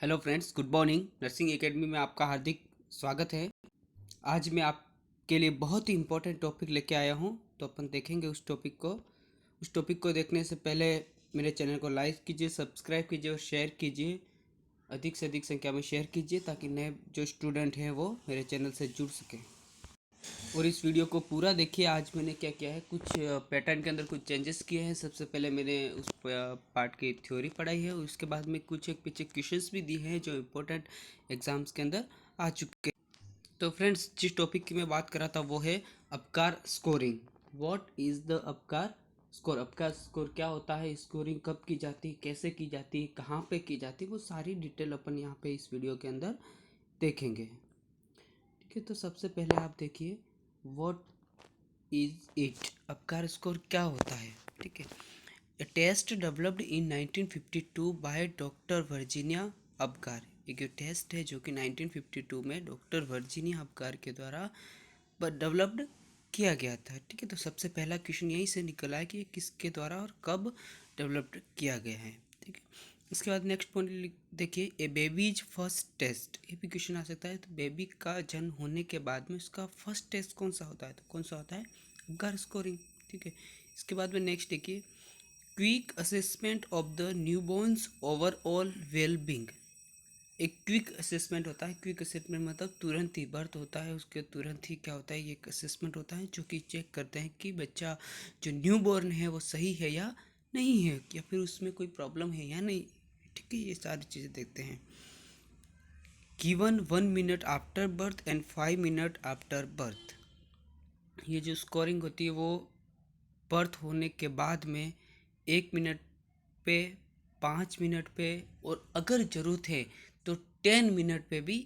Hello friends, good morning. Nursing academy में आपका हार्दिक स्वागत है। आज मैं आपके लिए बहुत ही इम्पोर्टेंट टॉपिक लेके आया हूँ। तो अपन देखेंगे उस टॉपिक को देखने से पहले मेरे चैनल को लाइक कीजिए, सब्सक्राइब कीजिए और शेयर कीजिए। अधिक से अधिक संख्या में शेयर कीजिए ताकि नए जो स्टूडेंट हैं वो मेरे चैनल से जुड़ सकें। और इस वीडियो को पूरा देखिए। आज मैंने क्या किया है, कुछ पैटर्न के अंदर कुछ चेंजेस किए हैं। सबसे पहले मैंने उस पार्ट की थ्योरी पढ़ाई है, उसके बाद में कुछ एक पीछे क्वेश्चंस भी दिए हैं जो इम्पोर्टेंट एग्जाम्स के अंदर आ चुके हैं। तो फ्रेंड्स, जिस टॉपिक की मैं बात कर रहा था वो है Apgar scoring. What is the Apgar score? Apgar score क्या होता है, स्कोरिंग कब की जाती है, कैसे की जाती है, कहाँ पे की जाती है, वो सारी डिटेल अपन यहाँ पे इस वीडियो के अंदर देखेंगे। ठीक है, तो सबसे पहले आप देखिए what is it, Apgar score क्या होता है। ठीक है, a test developed in 1952 by doctor Virginia Apgar. एक टेस्ट है जो कि 1952 में डॉक्टर वर्जीनिया अपकार के द्वारा डेवलप्ड किया गया था। ठीक है, तो सबसे पहला क्वेश्चन यहीं से निकला है कि ये किसके द्वारा और कब डेवलप्ड किया गया है। ठीक है, इसके बाद नेक्स्ट पॉइंट देखिए, ए बेबीज फर्स्ट टेस्ट। ये भी क्वेश्चन आ सकता है। तो बेबी का जन्म होने के बाद में उसका फर्स्ट टेस्ट कौन सा होता है? तो कौन सा होता है? Apgar scoring. ठीक है, इसके बाद में नेक्स्ट देखिए, quick assessment of the newborn's overall wellbeing. एक क्विक असेसमेंट होता है। क्विक असेसमेंट मतलब तुरंत ही बर्थ होता है उसके तुरंत ही क्या होता है, ये एक असेसमेंट होता है जो कि चेक करते हैं कि बच्चा जो न्यू बॉर्न है वो सही है या नहीं है, या फिर उसमें कोई प्रॉब्लम है या नहीं। ठीक है, ये सारी चीज़ें देखते हैं। Given 1 minute after birth and 5 minute after birth. ये जो स्कोरिंग होती है वो बर्थ होने के बाद में 1 मिनट पे, 5 मिनट पे, और अगर ज़रूरत है तो 10 मिनट पे भी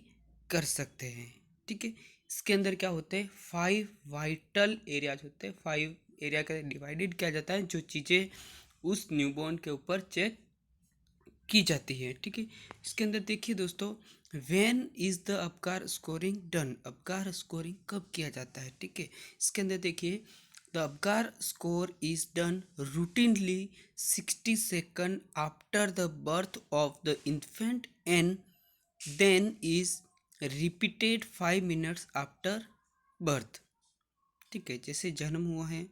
कर सकते हैं। ठीक है, इसके अंदर क्या होते हैं, 5 वाइटल एरियाज होते हैं। 5 एरिया का डिवाइडेड किया जाता है जो चीज़ें उस न्यूबॉर्न के ऊपर चेक की जाती है। ठीक है, इसके अंदर देखिए दोस्तों, when is the Apgar scoring done. Apgar scoring कब किया जाता है? ठीक है, इसके अंदर देखिए, the Apgar score is done routinely 60 second after the birth of the infant and then is repeated 5 minutes after birth. ठीक है, जैसे जन्म हुआ है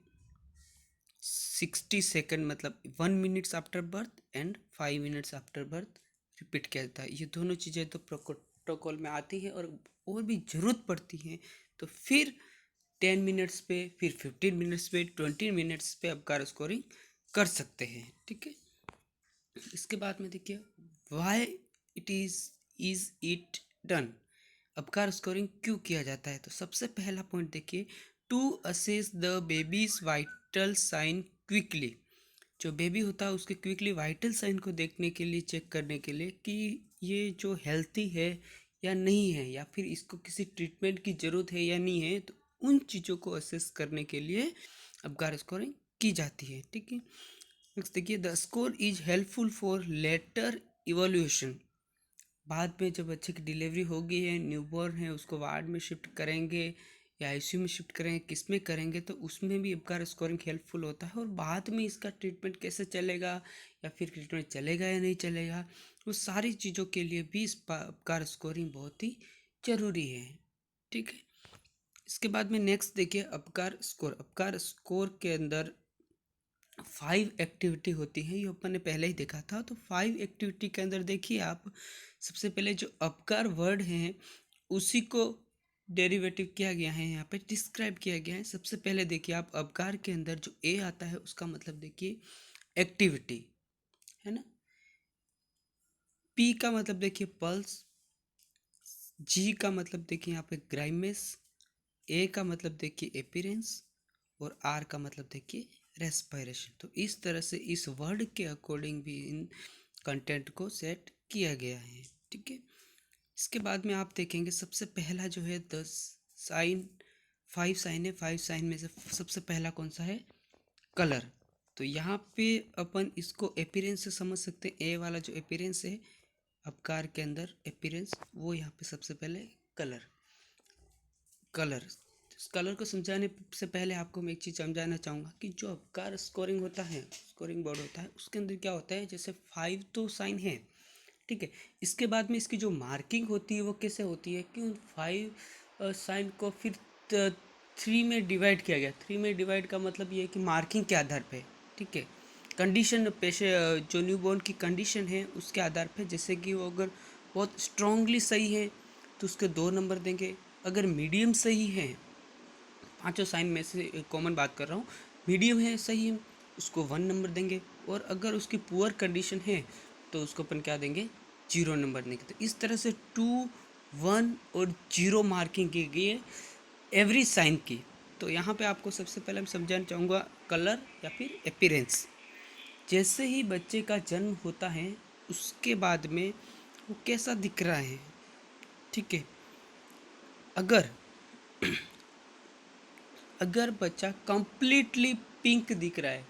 60 सेकंड मतलब 1 minutes after birth and 5 minutes after birth repeat किया जाता है। ये दोनों चीज़ें तो प्रोटोकॉल में आती है, और भी ज़रूरत पड़ती है तो फिर 10 मिनट्स पे, फिर 15 मिनट्स पे, 20 मिनट्स पे अपकार स्कोरिंग कर सकते हैं। ठीक है, इसके बाद में देखिए, why it is it done. Apgar scoring क्यों किया जाता है? तो सबसे पहला पॉइंट देखिए, to assess the babies vital sign quickly. जो बेबी होता है उसके क्विकली वाइटल साइन को देखने के लिए, चेक करने के लिए कि ये जो हेल्थी है या नहीं है, या फिर इसको किसी ट्रीटमेंट की ज़रूरत है या नहीं है, तो उन चीज़ों को असेस करने के लिए अपकार स्कोरिंग की जाती है। ठीक है, नेक्स्ट देखिए, the score is helpful for later evolution. बाद में जब बच्चे की डिलीवरी हो गई है, न्यूबॉर्न है, उसको वार्ड में शिफ्ट करेंगे या आईसीयू में शिफ्ट करेंगे, किस में करेंगे, तो उसमें भी अपकार स्कोरिंग हेल्पफुल होता है। और बाद में इसका ट्रीटमेंट कैसे चलेगा, या फिर ट्रीटमेंट चलेगा या नहीं चलेगा, वो सारी चीज़ों के लिए भी इस अपकार स्कोरिंग बहुत ही ज़रूरी है। ठीक है, इसके बाद में नेक्स्ट देखिए, अपकार स्कोर। अपकार स्कोर के अंदर 5 एक्टिविटी होती है, ये अपन ने पहले ही देखा था। तो 5 एक्टिविटी के अंदर देखिए आप, सबसे पहले जो अपकार वर्ड है उसी को डेरिवेटिव किया गया है, यहाँ पे डिस्क्राइब किया गया है। सबसे पहले देखिए आप, अपकार के अंदर जो ए आता है उसका मतलब देखिए एक्टिविटी, है ना। पी का मतलब देखिए पल्स, जी का मतलब देखिए यहाँ पे ग्राइमेस, ए का मतलब देखिए एपिरेंस, और आर का मतलब देखिए रेस्पिरेशन। तो इस तरह से इस वर्ड के अकॉर्डिंग भी इन कंटेंट को सेट किया गया है। ठीक है, इसके बाद में आप देखेंगे सबसे पहला जो है 10 साइन, 5 साइन है। 5 साइन में से सबसे पहला कौन सा है? कलर। तो यहाँ पे अपन इसको एपिरेंस से समझ सकते हैं। ए वाला जो एपिरेंस है अपकार के अंदर, एपिरेंस, वो यहाँ पे सबसे पहले कलर। कलर, इस कलर को समझाने से पहले आपको मैं एक चीज़ समझाना चाहूँगा कि जो अपकार स्कोरिंग होता है, स्कोरिंग बोर्ड होता है, उसके अंदर क्या होता है, जैसे 5 तो साइन है, ठीक है। इसके बाद में इसकी जो मार्किंग होती है वो कैसे होती है कि उन 5 साइन को फिर 3 में डिवाइड किया गया। 3 में डिवाइड का मतलब ये है कि मार्किंग के आधार पे, ठीक है, कंडीशन जो न्यूबॉर्न की कंडीशन है उसके आधार पे, जैसे कि वो अगर बहुत स्ट्रांगली सही है तो उसके 2 नंबर देंगे। अगर मीडियम सही है, पांचों साइन में से कॉमन बात कर रहा हूँ, मीडियम है सही है उसको 1 नंबर देंगे। और अगर उसकी पुअर कंडीशन है तो उसको अपन क्या देंगे, 0 नंबर देंगे। तो इस तरह से 2, 1 और 0 मार्किंग की गई है एवरी साइन की। तो यहाँ पे आपको सबसे पहले मैं समझाना चाहूँगा कलर या फिर अपीयरेंस। जैसे ही बच्चे का जन्म होता है उसके बाद में वो कैसा दिख रहा है, ठीक है। अगर अगर बच्चा कंप्लीटली पिंक दिख रहा है,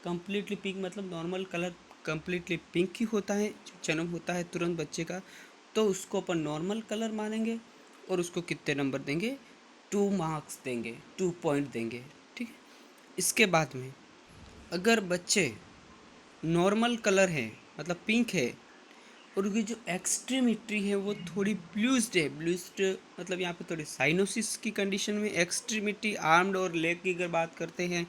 कंप्लीटली पिंक मतलब नॉर्मल कलर कंप्लीटली पिंक ही होता है जो जन्म होता है तुरंत बच्चे का, तो उसको अपन नॉर्मल कलर मानेंगे और उसको कितने नंबर देंगे, 2 मार्क्स देंगे, 2 पॉइंट देंगे, ठीक है। इसके बाद में अगर बच्चे नॉर्मल कलर है मतलब पिंक है और उनकी जो एक्सट्रीमिटी है वो थोड़ी ब्लूस्ड है, ब्लूस्ड मतलब यहाँ पे थोड़ी साइनोसिस की कंडीशन में एक्सट्रीमिटी आर्म्ड और लेग की अगर बात करते हैं,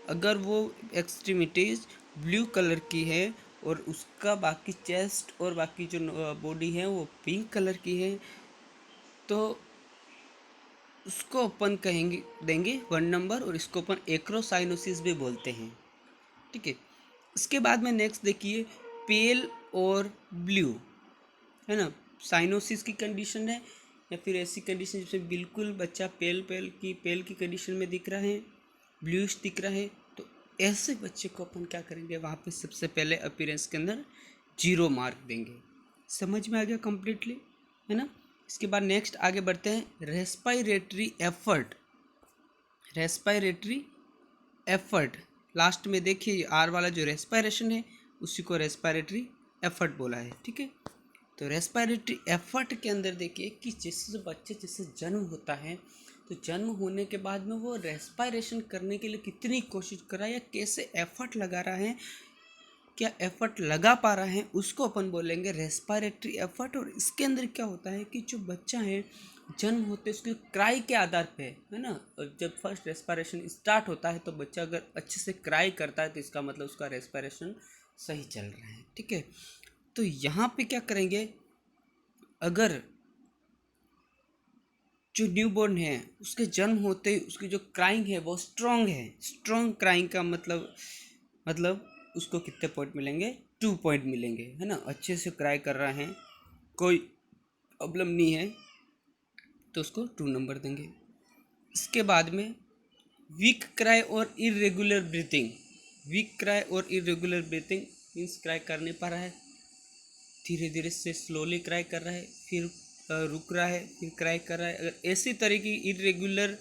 अगर वो एक्सट्रीमिटीज ब्लू कलर की है और उसका बाकी चेस्ट और बाकी जो बॉडी है वो पिंक कलर की है, तो उसको अपन कहेंगे देंगे 1 नंबर और इसको अपन एक्रोसाइनोसिस भी बोलते हैं, ठीक है। इसके बाद में नेक्स्ट देखिए पेल और ब्लू, है ना, साइनोसिस की कंडीशन है या फिर ऐसी कंडीशन जिसमें बिल्कुल बच्चा पेल की कंडीशन में दिख रहा है, ब्लूइश दिख रहा है, तो ऐसे बच्चे को अपन क्या करेंगे, वहाँ पे सबसे पहले अपीयरेंस के अंदर 0 मार्क देंगे। समझ में आ गया कंप्लीटली, है ना। इसके बाद नेक्स्ट आगे बढ़ते हैं respiratory effort. Respiratory effort last में देखिए आर वाला जो रेस्पायरेशन है उसी को रेस्पायरेटरी एफर्ट बोला है, ठीक है। तो रेस्पायरेटरी एफर्ट के अंदर देखिए कि जिस बच्चे जैसे जन्म होता है तो जन्म होने के बाद में वो रेस्पायरेशन करने के लिए कितनी कोशिश कर रहा है या कैसे एफर्ट लगा रहा है, क्या एफर्ट लगा पा रहा है, उसको अपन बोलेंगे रेस्पायरेटरी एफर्ट। और इसके अंदर क्या होता है कि जो बच्चा है जन्म होते उसके क्राई के आधार पे, है ना, और जब फर्स्ट रेस्पायरेशन स्टार्ट होता है तो बच्चा अगर अच्छे से क्राई करता है तो इसका मतलब उसका रेस्पायरेशन सही चल रहा है, ठीक है। तो यहाँ पे क्या करेंगे, अगर जो न्यूबॉर्न है उसके जन्म होते ही उसकी जो क्राइंग है वो स्ट्रॉन्ग है, स्ट्रॉन्ग क्राइंग का मतलब उसको कितने पॉइंट मिलेंगे, 2 पॉइंट मिलेंगे, है ना। अच्छे से क्राई कर रहा है, कोई प्रॉब्लम नहीं है, तो उसको 2 नंबर देंगे। इसके बाद में वीक क्राई और इरेगुलर ब्रीथिंग। वीक क्राई और इरेगुलर ब्रीथिंग मीन्स क्राई कर नहीं पा रहा है, धीरे धीरे से स्लोली क्राई कर रहा है, फिर रुक रहा है, फिर क्राई कर रहा है। अगर ऐसी तरह की इरेगुलर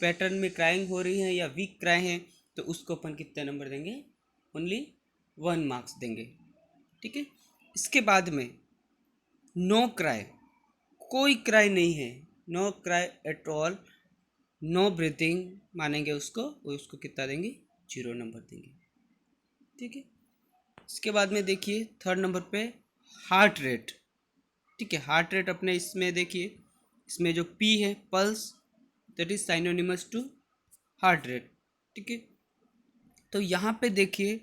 पैटर्न में क्राइंग हो रही है या वीक क्राई है तो उसको अपन कितने नंबर देंगे, ओनली 1 मार्क्स देंगे, ठीक है। इसके बाद में नो क्राई, कोई क्राई नहीं है, no cry at all, no breathing मानेंगे उसको, उसको कितना देंगे, 0 नंबर देंगे, ठीक है। इसके बाद में देखिए थर्ड नंबर पे हार्ट रेट, ठीक है। हार्ट रेट अपने इसमें देखिए, इसमें जो पी है pulse, that is synonymous to heart rate, ठीक है। तो यहाँ पे देखिए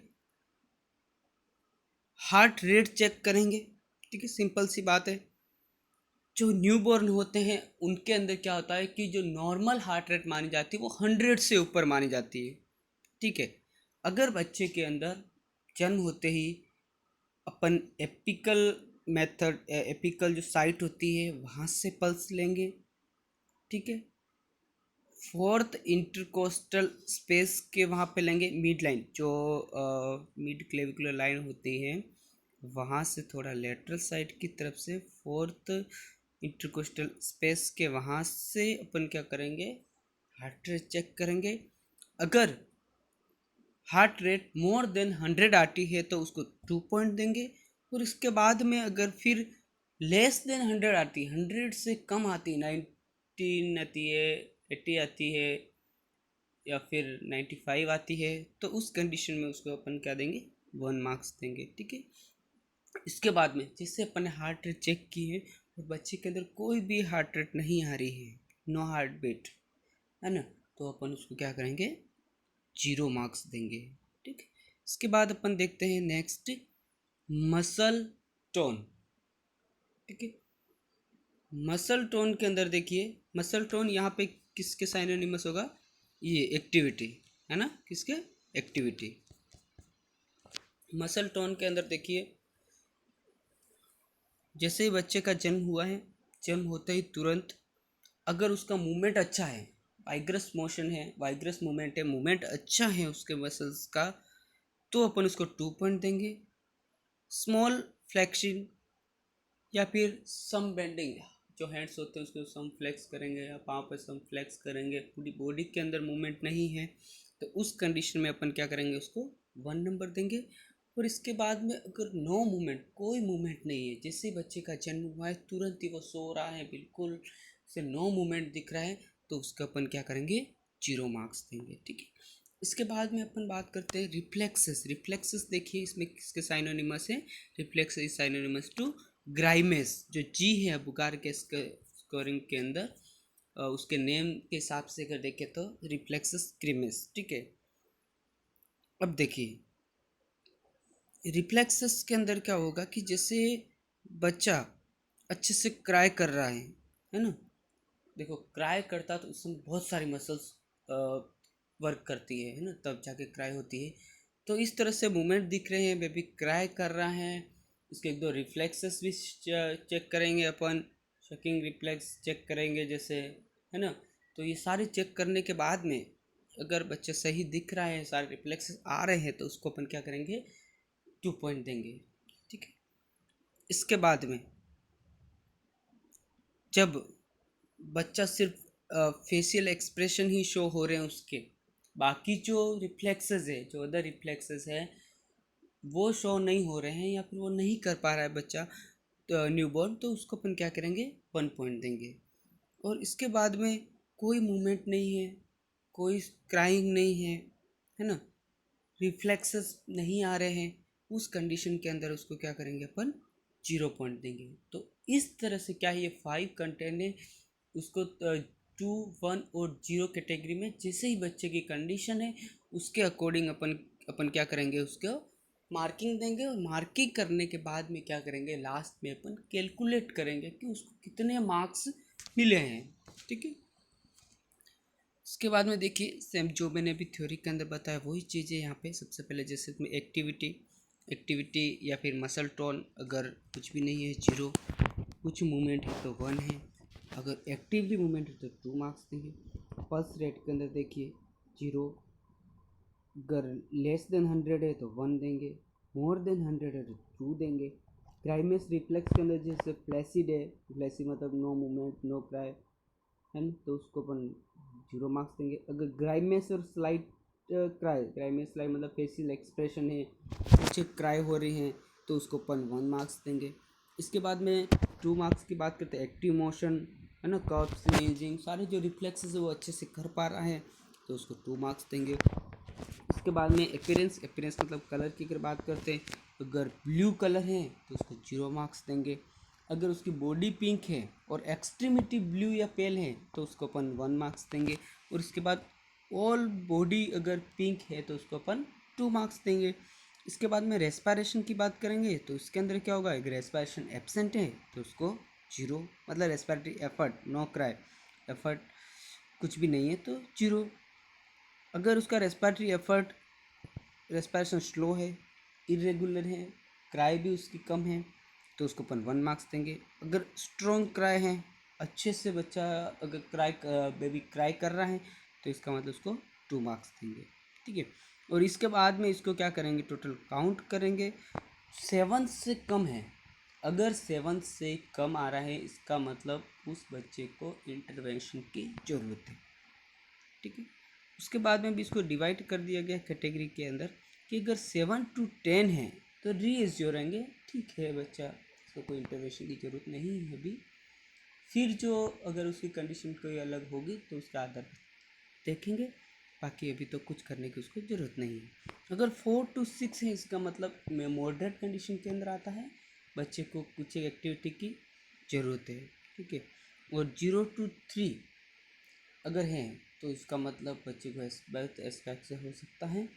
हार्ट रेट चेक करेंगे, ठीक है, सिंपल सी बात है। जो न्यूबॉर्न होते हैं उनके अंदर क्या होता है कि जो नॉर्मल हार्ट रेट मानी जाती है वो 100 से ऊपर मानी जाती है, ठीक है। अगर बच्चे के अंदर जन्म होते ही अपन एपिकल मेथड, एपिकल जो साइट होती है वहाँ से पल्स लेंगे, ठीक है। फोर्थ इंटरकोस्टल स्पेस के वहाँ पे लेंगे मिड लाइन, जो मिड क्लेविकुलर लाइन होती है वहाँ से थोड़ा लेटरल साइड की तरफ से फोर्थ इंटरकोस्टल स्पेस के वहाँ से अपन क्या करेंगे, हार्ट रेट चेक करेंगे। अगर हार्ट रेट मोर देन 100 आती है तो उसको 2 पॉइंट देंगे। और इसके बाद में अगर फिर लेस देन 100 आती है, 100 से कम आती है, 19 आती है, 80 आती है या फिर 95 आती है, तो उस कंडीशन में उसको अपन क्या देंगे, 1 मार्क्स देंगे, ठीक है। इसके बाद में जैसे अपन ने हार्ट रेट चेक की है और बच्चे के अंदर कोई भी हार्ट रेट नहीं आ रही है, नो हार्ट बीट, है ना, तो अपन उसको क्या करेंगे, 0 मार्क्स देंगे। ठीक है। इसके बाद अपन देखते हैं नेक्स्ट, मसल टोन। ठीक है। मसल टोन के अंदर देखिए, मसल टोन यहाँ पे किसके साइनोनिमस होगा, ये एक्टिविटी, है ना, किसके, एक्टिविटी। मसल टोन के अंदर देखिए, जैसे ही बच्चे का जन्म हुआ है, जन्म होते ही तुरंत अगर उसका मूवमेंट अच्छा है, वाइग्रस मोशन है, वाइग्रस मूवमेंट है, मूवमेंट अच्छा है उसके मसल्स का, तो अपन उसको 2 पॉइंट देंगे। स्मॉल फ्लेक्शन या फिर सम बेंडिंग, जो हैंड्स होते हैं उसको सम फ्लेक्स करेंगे या पाँव पे सम फ्लेक्स करेंगे, पूरी बॉडी के अंदर मूवमेंट नहीं है, तो उस कंडीशन में अपन क्या करेंगे, उसको 1 नंबर देंगे। और इसके बाद में अगर नो मूवमेंट, कोई मूवमेंट नहीं है, जैसे ही बच्चे का जन्म हुआ है तुरंत ही वो सो रहा है, बिल्कुल से नो मूवमेंट दिख रहा है, तो उसका अपन क्या करेंगे, 0 मार्क्स देंगे। ठीक है। इसके बाद में अपन बात करते हैं रिफ्लेक्सेस। रिफ्लेक्सेस देखिए इसमें किसके साइनोनिमस है, reflex is synonymous to grimace. जो जी है बुगार के स्कोरिंग के अंदर, उसके नेम के हिसाब से अगर देखें तो रिफ्लेक्सस क्रिमेस। ठीक है। अब देखिए रिफ्लेक्सेस के अंदर क्या होगा कि जैसे बच्चा अच्छे से क्राई कर रहा है ना, देखो क्राई करता तो उसमें बहुत सारी मसल्स वर्क करती है ना, तब जाके क्राई होती है। तो इस तरह से मूवमेंट दिख रहे हैं, बेबी क्राई कर रहा है, इसके 1-2 रिफ्लेक्सेस भी चेक करेंगे अपन, शकिंग रिफ्लेक्स चेक करेंगे जैसे, है ना। तो ये सारे चेक करने के बाद में अगर बच्चा सही दिख रहा है, सारे रिफ्लेक्सेस आ रहे हैं, तो उसको अपन क्या करेंगे, 2 पॉइंट देंगे। ठीक है। इसके बाद में जब बच्चा सिर्फ फेशियल एक्सप्रेशन ही शो हो रहे हैं उसके, बाकी जो रिफ्लेक्सेस है, जो अदर रिफ्लेक्सेस है वो शो नहीं हो रहे हैं या फिर वो नहीं कर पा रहा है बच्चा न्यूबॉर्न, तो उसको अपन क्या करेंगे, 1 पॉइंट देंगे। और इसके बाद में कोई मूवमेंट नहीं है, कोई क्राइंग नहीं है ना, रिफ्लेक्सेस नहीं आ रहे हैं, उस कंडीशन के अंदर उसको क्या करेंगे अपन, 0 पॉइंट देंगे। तो इस तरह से क्या है, ये 5 कंटेंट है, उसको 2, 1 और 0 कैटेगरी में जैसे ही बच्चे की कंडीशन है उसके अकॉर्डिंग अपन अपन क्या करेंगे, उसको मार्किंग देंगे। और मार्किंग करने के बाद में क्या करेंगे, लास्ट में अपन कैलकुलेट करेंगे कि उसको कितने मार्क्स मिले हैं। ठीक है। उसके बाद में देखिए सेम जो मैंने अभी थ्योरी के अंदर बताया वही चीज़ें यहाँ पे। सबसे पहले जैसे इसमें एक्टिविटी या फिर मसल टोन, अगर कुछ भी नहीं है 0, कुछ मूवमेंट है तो 1 है, अगर एक्टिवली मूवमेंट है तो 2 मार्क्स देंगे। पल्स रेट के अंदर देखिए 0, अगर लेस देन 100 है तो 1 देंगे, मोर देन 100 है तो 2 देंगे। क्राइमेस रिफ्लेक्स के अंदर जैसे फ्लैसिड है, फ्लैसी मतलब नो मूवमेंट नो क्राई, है ना, तो उसको अपन 0 मार्क्स देंगे। अगर ग्राइमेस और स्लाइट क्राई, ग्राइमेस स्लाइट मतलब फेशियल एक्सप्रेशन है, पीछे क्राई हो रही हैं, तो उसको अपन 1 मार्क्स देंगे। इसके बाद में 2 मार्क्स की बात करते हैं, एक्टिव मोशन, है ना, कर्व स्नेजिंग, सारे जो रिफ्लेक्सेस है वो अच्छे से कर पा रहा है, तो उसको 2 मार्क्स देंगे। इसके बाद में अपीयरेंस मतलब कलर की अगर बात करते हैं, अगर ब्लू कलर है तो उसको 0 मार्क्स देंगे। अगर उसकी बॉडी पिंक है और एक्सट्रीमिटी ब्लू या पेल है तो उसको अपन 1 मार्क्स देंगे। और इसके बाद ऑल बॉडी अगर पिंक है तो उसको अपन 2 मार्क्स देंगे। इसके बाद में रेस्पिरेशन की बात करेंगे, तो इसके अंदर क्या होगा, अगर रेस्पिरेशन एब्सेंट है तो उसको 0, मतलब respiratory effort no cry, effort कुछ भी नहीं है तो 0। अगर उसका रेस्पिरेशन स्लो है, इरेगुलर है, क्राई भी उसकी कम है, तो उसको अपन 1 मार्क्स देंगे। अगर स्ट्रॉन्ग क्राई है, अच्छे से बच्चा अगर बेबी क्राई कर रहा है, तो इसका मतलब उसको 2 मार्क्स देंगे। ठीक है। और इसके बाद में इसको क्या करेंगे, टोटल काउंट करेंगे। 7 से कम है, अगर 7 से कम आ रहा है इसका मतलब उस बच्चे को इंटरवेंशन की ज़रूरत है। ठीक है। उसके बाद में भी इसको डिवाइड कर दिया गया कैटेगरी के अंदर कि अगर 7 to 10 है तो रीएश्योर रहेंगे, ठीक है बच्चा, इसको कोई इंटरवेंशन की ज़रूरत नहीं है अभी। फिर जो अगर उसकी कंडीशन कोई अलग होगी तो उसके आधार पर देखेंगे, बाकी अभी तो कुछ करने की उसको ज़रूरत नहीं है। अगर 4 to 6 है इसका मतलब मॉडरेट कंडीशन के अंदर आता है, बच्चे को कुछ एक्टिविटी की ज़रूरत है, ठीक है। और 0 to 3 अगर है तो इसका मतलब बच्चे को बहुत एस्पेक्ट से हो सकता है,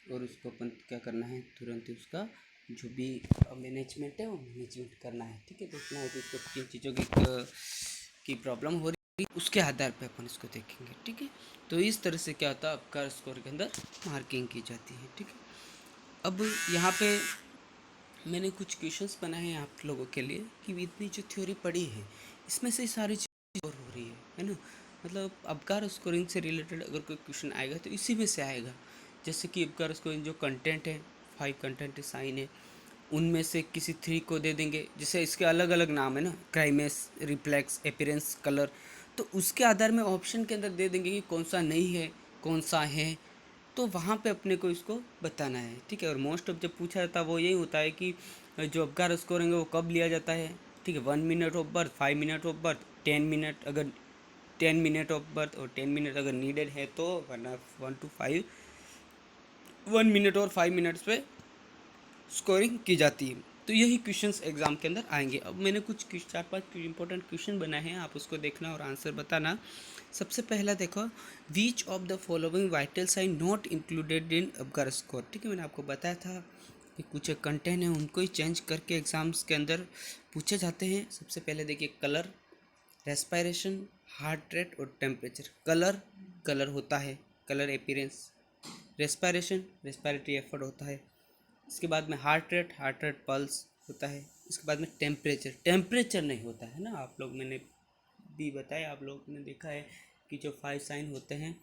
और उसको अपन क्या करना है, तुरंत उसका जो भी मैनेजमेंट है वो मैनेजमेंट करना है, ठीक है। देखना है कि उसको किन चीज़ों की प्रॉब्लम हो रही है, उसके आधार पे अपन इसको देखेंगे, ठीक है। तो इस तरह से क्या होता है, आपका स्कोर के अंदर मार्किंग की जाती है, ठीक है। अब यहाँ पे मैंने कुछ क्वेश्चंस बनाए हैं आप लोगों के लिए कि इतनी जो थ्योरी पढ़ी है इसमें से सारी चीज़ और हो रही है ना। मतलब अबकार स्कोरिंग से रिलेटेड अगर कोई क्वेश्चन आएगा तो इसी में से आएगा। जैसे कि अबकार स्कोरिंग जो कंटेंट है, 5 कंटेंट साइन है, उनमें से किसी 3 को दे देंगे। जैसे इसके अलग अलग नाम है ना, क्राइमेस, रिफ्लेक्स, अपीयरेंस, कलर, तो उसके आधार में ऑप्शन के अंदर दे देंगे कि कौन सा नहीं है, कौन सा है, तो वहाँ पे अपने को इसको बताना है, ठीक है। और मोस्ट ऑफ जब पूछा जाता है वो यही होता है कि जो अबकार स्कोरिंग है वो कब लिया जाता है, ठीक है। 1 minute of birth, 5 minute of birth, 10 minute, अगर 10 मिनट ऑफ बर्थ और 10 मिनट अगर नीडेड है तो, वरना 1 to 5, 1 मिनट और 5 मिनट्स पे स्कोरिंग की जाती है। तो यही क्वेश्चंस एग्जाम के अंदर आएंगे। अब मैंने कुछ 4-5 इंपॉर्टेंट क्वेश्चन बनाए हैं, आप उसको देखना और आंसर बताना। सबसे पहला देखो, which of the following vital sign not included in Apgar score, ठीक है। मैंने आपको बताया था कि कुछ कंटेंट है उनको ही चेंज करके एग्जाम्स के अंदर पूछे जाते हैं। सबसे पहले देखिए, कलर, रेस्पायरेशन, हार्ट रेट और टेम्परेचर। कलर, कलर होता है, colour appearance. Respiration, respiratory effort होता है। इसके बाद में heart rate, heart rate pulse होता है। इसके बाद में टेम्परेचर, टेम्परेचर नहीं होता है ना। आप लोग, मैंने भी बताया, आप लोग ने देखा है कि जो 5 साइन होते हैं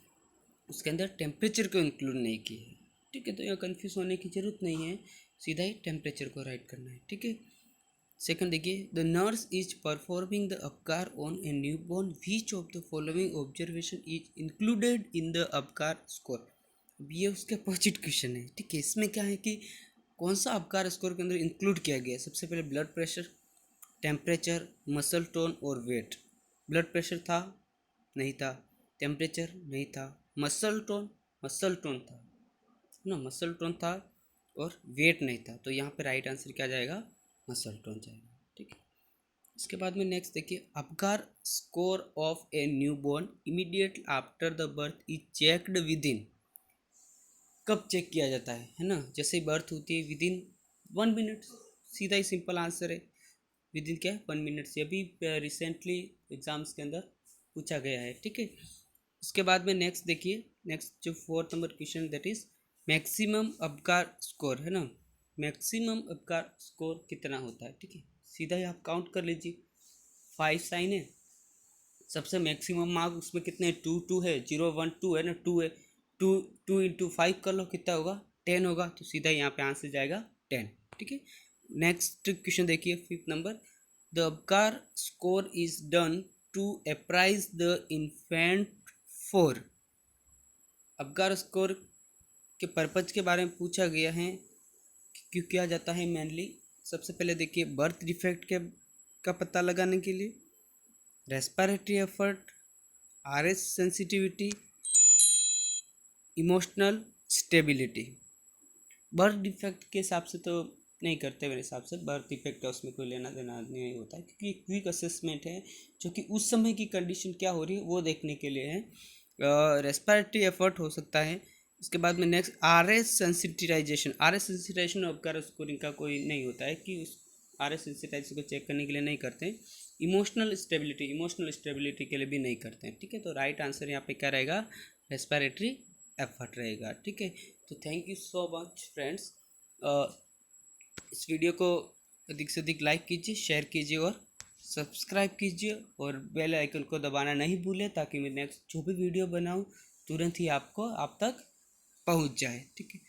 उसके अंदर टेम्परेचर को इंक्लूड नहीं किए है, ठीक है। तो यहाँ कन्फ्यूज़ होने की ज़रूरत नहीं है, सीधा ही टेम्परेचर को राइट करना है, ठीक है। सेकंड देखिए, the nurse is performing the Abkar on A newborn, which of the following observation is included in the Apgar score. अब ये उसके अपोजिट क्वेश्चन है, ठीक है। इसमें क्या है कि कौन सा अबकार स्कोर के अंदर इंक्लूड किया गया है। सबसे पहले blood pressure, temperature, muscle tone और वेट। ब्लड प्रेशर था, नहीं था। टेम्परेचर नहीं था। मसल टोन, मसल टोन था ना, मसल टोन था। और वेट नहीं था। तो यहाँ पे राइट आंसर क्या जाएगा, मसल टोन जाएगा, ठीक है। इसके बाद में नेक्स्ट देखिए, Abkar score of A newborn immediate after the birth is checked with in. कब चेक किया जाता है ना। जैसे ही बर्थ होती है, विद इन 1 मिनट, सीधा ही सिंपल आंसर है, विद इन क्या, 1 मिनट से। अभी रिसेंटली एग्जाम्स के अंदर पूछा गया है, ठीक है। इसके बाद में नेक्स्ट देखिए, नेक्स्ट जो 4th number question, that is maximum Abkar score है ना। मैक्सिमम अबकार स्कोर कितना होता है, ठीक है। सीधा ही आप काउंट कर लीजिए, 5 साइन है, सबसे मैक्सिमम मार्क उसमें कितने, 2 2 है, 0 1 2 है ना, 2 है, 2 2 इंटू 5 कर लो, कितना होगा, 10 होगा। तो सीधा यहाँ पे आंसर जाएगा 10, ठीक है। नेक्स्ट क्वेश्चन देखिए, 5th number, the Apgar score is done to appraise the infant for. Apgar score के पर्पज के बारे में पूछा गया है, क्यों किया जाता है मेनली। सबसे पहले देखिए, बर्थ डिफेक्ट के का पता लगाने के लिए, respiratory effort, RS sensitivity, emotional stability. Birth defect के हिसाब से तो नहीं करते मेरे हिसाब से, बर्थ डिफेक्ट का उसमें कोई लेना देना नहीं होता है, क्योंकि क्विक असेसमेंट है जो कि उस समय की कंडीशन क्या हो रही है वो देखने के लिए है। रेस्पिरेटरी एफर्ट हो सकता है। इसके बाद में next, RS sensitization. RS sensitization Apgar scoring का कोई नहीं होता है कि उस आरएस सेंसिटाइजेशन को चेक करने के लिए नहीं करते हैं। इमोशनल स्टेबिलिटी, इमोशनल स्टेबिलिटी के लिए भी नहीं करते हैं, ठीक है। तो राइट आंसर यहाँ पे क्या रहेगा, रेस्पिरेटरी एफर्ट रहेगा, ठीक है। तो thank you so much friends. इस वीडियो को अधिक से अधिक लाइक कीजिए, शेयर कीजिए और सब्सक्राइब कीजिए, और बेल आइकन को दबाना नहीं भूलें, ताकि मैं नेक्स्ट जो भी वीडियो बनाऊं तुरंत ही आप तक पहुंच जाए, ठीक है।